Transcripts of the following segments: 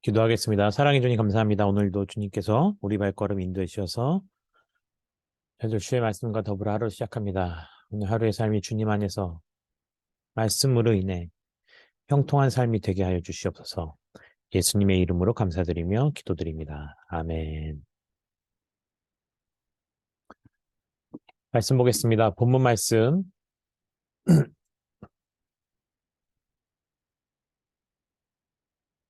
기도하겠습니다. 사랑해 주님 감사합니다. 오늘도 주님께서 우리 발걸음 인도해 주셔서 저희들 주의 말씀과 더불어 하루 시작합니다. 오늘 하루의 삶이 주님 안에서 말씀으로 인해 형통한 삶이 되게 하여 주시옵소서. 예수님의 이름으로 감사드리며 기도드립니다. 아멘. 말씀 보겠습니다. 본문 말씀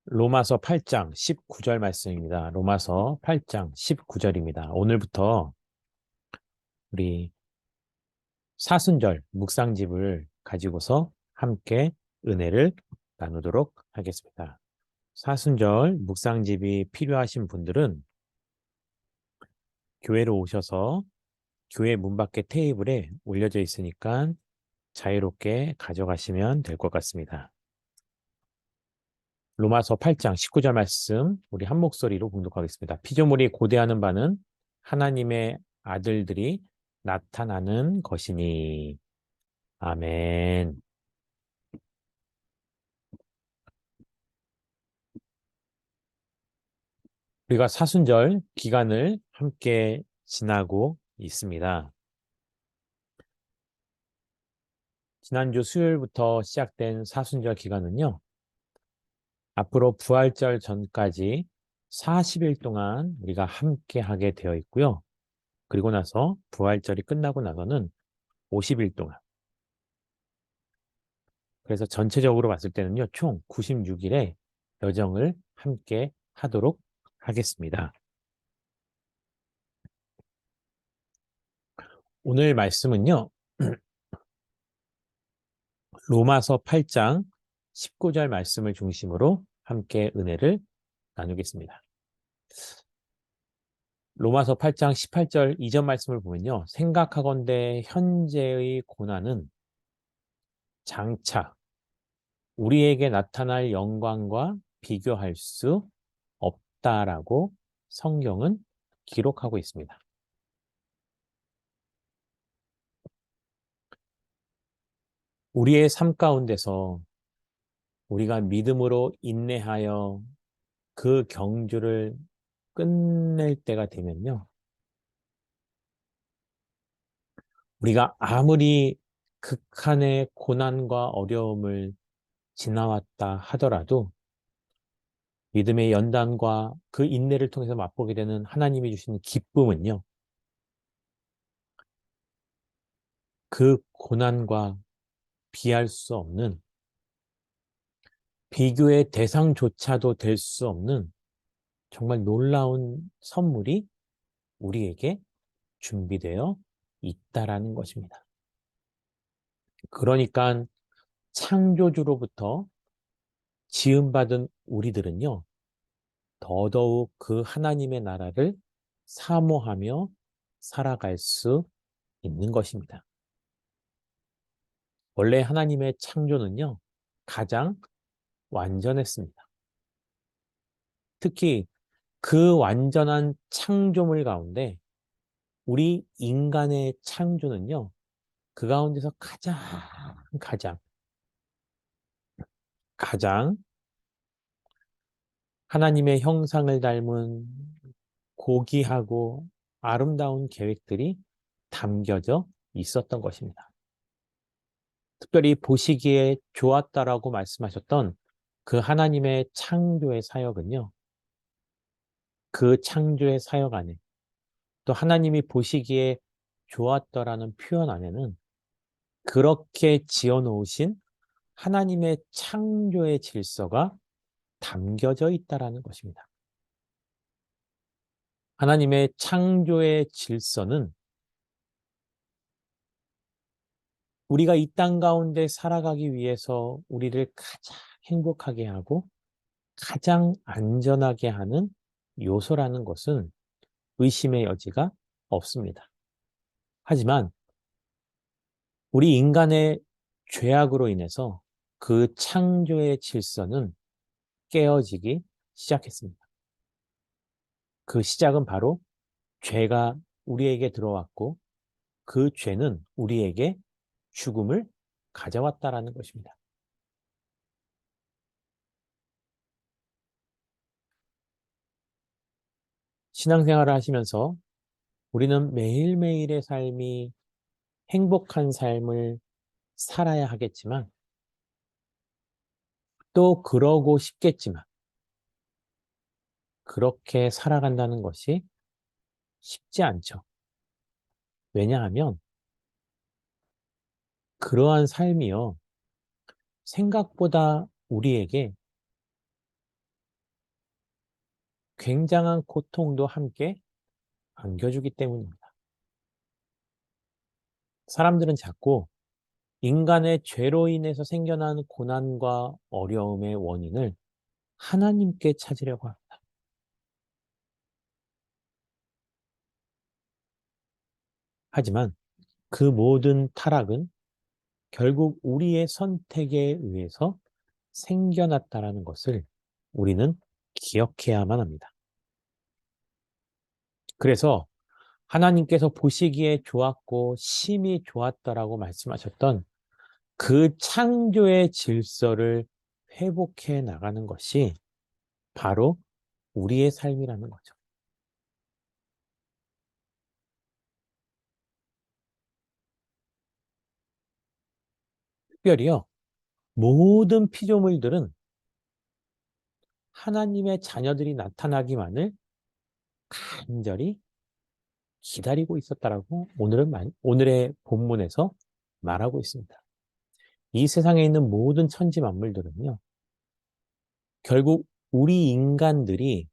로마서 8장 19절 말씀입니다. 로마서 8장 19절입니다. 오늘부터 우리 사순절 묵상집을 가지고서 함께 은혜를 나누도록 하겠습니다. 사순절 묵상집이 필요하신 분들은 교회로 오셔서 교회 문 밖에 테이블에 올려져 있으니까 자유롭게 가져가시면 될 것 같습니다. 로마서 8장 19절 말씀 우리 한 목소리로 봉독하겠습니다. 피조물이 고대하는 바는 하나님의 아들들이 나타나는 것이니. 아멘. 우리가 사순절 기간을 함께 지나고 있습니다. 지난주 수요일부터 시작된 사순절 기간은요, 앞으로 부활절 전까지 40일 동안 우리가 함께 하게 되어 있고요. 그리고 나서 부활절이 끝나고 나서는 50일 동안. 그래서 전체적으로 봤을 때는요, 총 96일의 여정을 함께 하도록 하겠습니다. 오늘 말씀은요, 로마서 8장 19절 말씀을 중심으로 함께 은혜를 나누겠습니다. 로마서 8장 18절 이전 말씀을 보면요. 생각하건대 현재의 고난은 장차 우리에게 나타날 영광과 비교할 수 없다라고 성경은 기록하고 있습니다. 우리의 삶 가운데서 우리가 믿음으로 인내하여 그 경주를 끝낼 때가 되면요. 우리가 아무리 극한의 고난과 어려움을 지나왔다 하더라도 믿음의 연단과 그 인내를 통해서 맛보게 되는 하나님이 주시는 기쁨은요. 그 고난과 비할 수 없는 비교의 대상조차도 될 수 없는 정말 놀라운 선물이 우리에게 준비되어 있다라는 것입니다. 그러니까 창조주로부터 지음받은 우리들은요. 더더욱 그 하나님의 나라를 사모하며 살아갈 수 있는 것입니다. 원래 하나님의 창조는요, 가장 완전했습니다. 특히 그 완전한 창조물 가운데 우리 인간의 창조는요, 그 가운데서 가장 하나님의 형상을 닮은 고귀하고 아름다운 계획들이 담겨져 있었던 것입니다. 특별히 보시기에 좋았다라고 말씀하셨던 그 하나님의 창조의 사역은요, 그 창조의 사역 안에 또 하나님이 보시기에 좋았더라는 표현 안에는 그렇게 지어 놓으신 하나님의 창조의 질서가 담겨져 있다라는 것입니다. 하나님의 창조의 질서는 우리가 이 땅 가운데 살아가기 위해서 우리를 가장 행복하게 하고 가장 안전하게 하는 요소라는 것은 의심의 여지가 없습니다. 하지만 우리 인간의 죄악으로 인해서 그 창조의 질서는 깨어지기 시작했습니다. 그 시작은 바로 죄가 우리에게 들어왔고 그 죄는 우리에게 죽음을 가져왔다라는 것입니다. 신앙생활을 하시면서 우리는 매일매일의 삶이 행복한 삶을 살아야 하겠지만 또 그러고 싶겠지만 그렇게 살아간다는 것이 쉽지 않죠. 왜냐하면 그러한 삶이요. 생각보다 우리에게 굉장한 고통도 함께 안겨주기 때문입니다. 사람들은 자꾸 인간의 죄로 인해서 생겨난 고난과 어려움의 원인을 하나님께 찾으려고 합니다. 하지만 그 모든 타락은 결국 우리의 선택에 의해서 생겨났다라는 것을 우리는 기억해야만 합니다. 그래서 하나님께서 보시기에 좋았고 심히 좋았더라고 말씀하셨던 그 창조의 질서를 회복해 나가는 것이 바로 우리의 삶이라는 거죠. 특별히요, 모든 피조물들은 하나님의 자녀들이 나타나기만을 간절히 기다리고 있었다라고 오늘의 본문에서 말하고 있습니다. 이 세상에 있는 모든 천지 만물들은요, 결국 우리 인간들이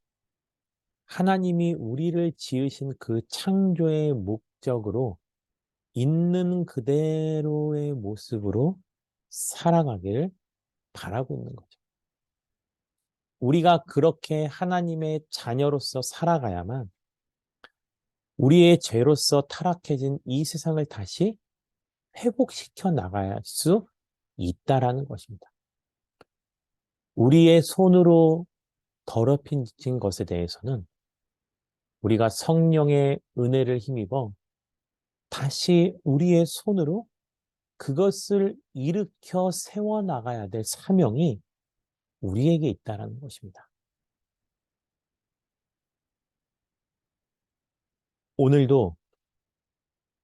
하나님이 우리를 지으신 그 창조의 목적으로 있는 그대로의 모습으로 살아가길 바라고 있는 거죠. 우리가 그렇게 하나님의 자녀로서 살아가야만 우리의 죄로서 타락해진 이 세상을 다시 회복시켜 나갈 수 있다라는 것입니다. 우리의 손으로 더럽힌 것에 대해서는 우리가 성령의 은혜를 힘입어 다시 우리의 손으로 그것을 일으켜 세워나가야 될 사명이 우리에게 있다는 것입니다. 오늘도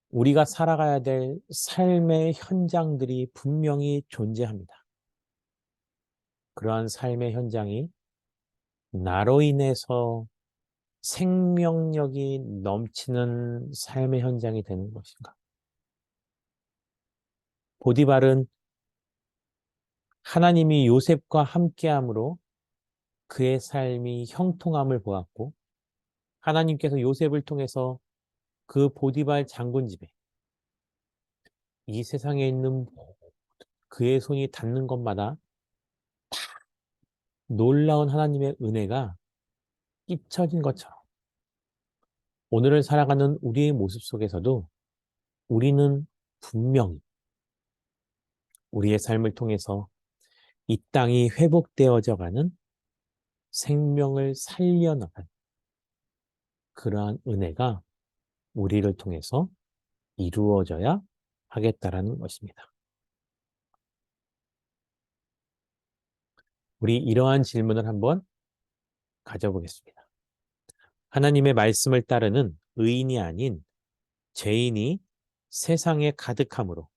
우리가 살아가야 될 삶의 현장들이 분명히 존재합니다. 그러한 삶의 현장이 나로 인해서 생명력이 넘치는 삶의 현장이 되는 것인가? 보디발은 하나님이 요셉과 함께함으로 그의 삶이 형통함을 보았고 하나님께서 요셉을 통해서 그 보디발 장군 집에 이 세상에 있는 그의 손이 닿는 것마다 놀라운 하나님의 은혜가 끼쳐진 것처럼 오늘을 살아가는 우리의 모습 속에서도 우리는 분명히 우리의 삶을 통해서 이 땅이 회복되어져 가는 생명을 살려나간 그러한 은혜가 우리를 통해서 이루어져야 하겠다라는 것입니다. 우리 이러한 질문을 한번 가져보겠습니다. 하나님의 말씀을 따르는 의인이 아닌 죄인이 세상에 가득함으로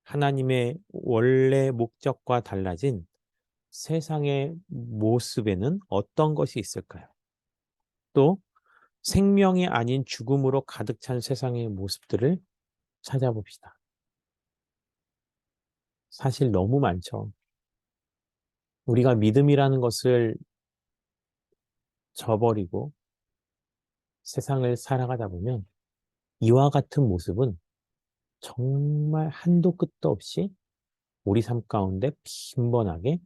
하나님의 원래 목적과 달라진 세상의 모습에는 어떤 것이 있을까요? 또 생명이 아닌 죽음으로 가득 찬 세상의 모습들을 찾아봅시다. 사실 너무 많죠. 우리가 믿음이라는 것을 저버리고 세상을 살아가다 보면 이와 같은 모습은 정말 한도 끝도 없이 우리 삶 가운데 빈번하게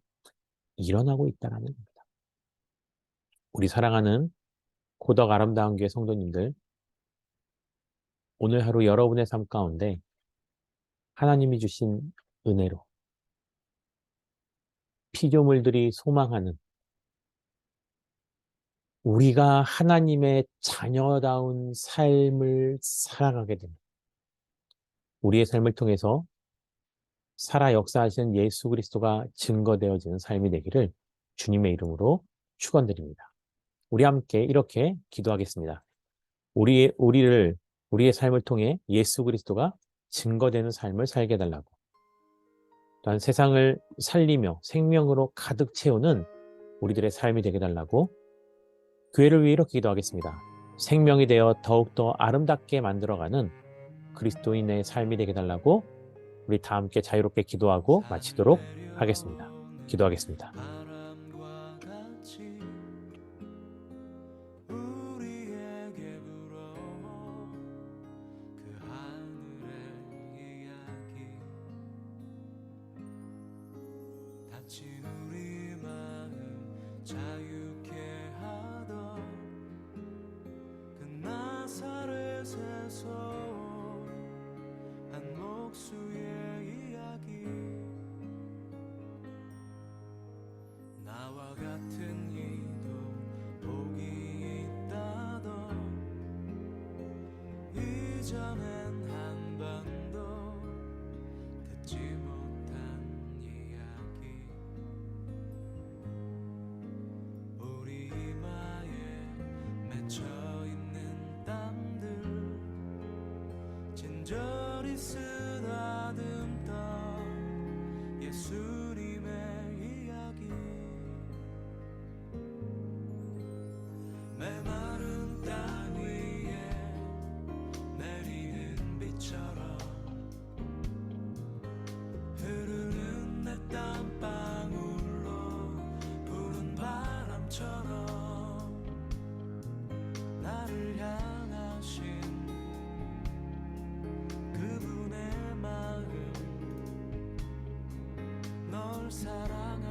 일어나고 있다는 겁니다. 우리 사랑하는 고덕 아름다운 교회 성도님들, 오늘 하루 여러분의 삶 가운데 하나님이 주신 은혜로 피조물들이 소망하는 우리가 하나님의 자녀다운 삶을 살아가게 됩니다. 우리의 삶을 통해서 살아 역사하시는 예수 그리스도가 증거되어지는 삶이 되기를 주님의 이름으로 축원드립니다. 우리 함께 이렇게 기도하겠습니다. 우리의 삶을 통해 예수 그리스도가 증거되는 삶을 살게 해달라고. 또한 세상을 살리며 생명으로 가득 채우는 우리들의 삶이 되게 해달라고. 교회를 위해 이렇게 기도하겠습니다. 생명이 되어 더욱더 아름답게 만들어가는 그리스도인의 삶이 되게 해달라고. 우리 다 함께 자유롭게 기도하고 마치도록 하겠습니다. 기도하겠습니다. 우리 마음 자유케 하던 그 나사렛에서 한 목수의 이야기 나와 같은 이도 복이 있다던 이전엔 한 번도 듣지 못한 이야기 우리 이마에 맺혀있는 땀들 진저리 쓰다듬던 예수님의 이야기 메마른 땅 위에 내리는 비처럼 흐르는 내 땀방울로 부는 바람처럼 나를 향하신 그분의 마음 널 사랑하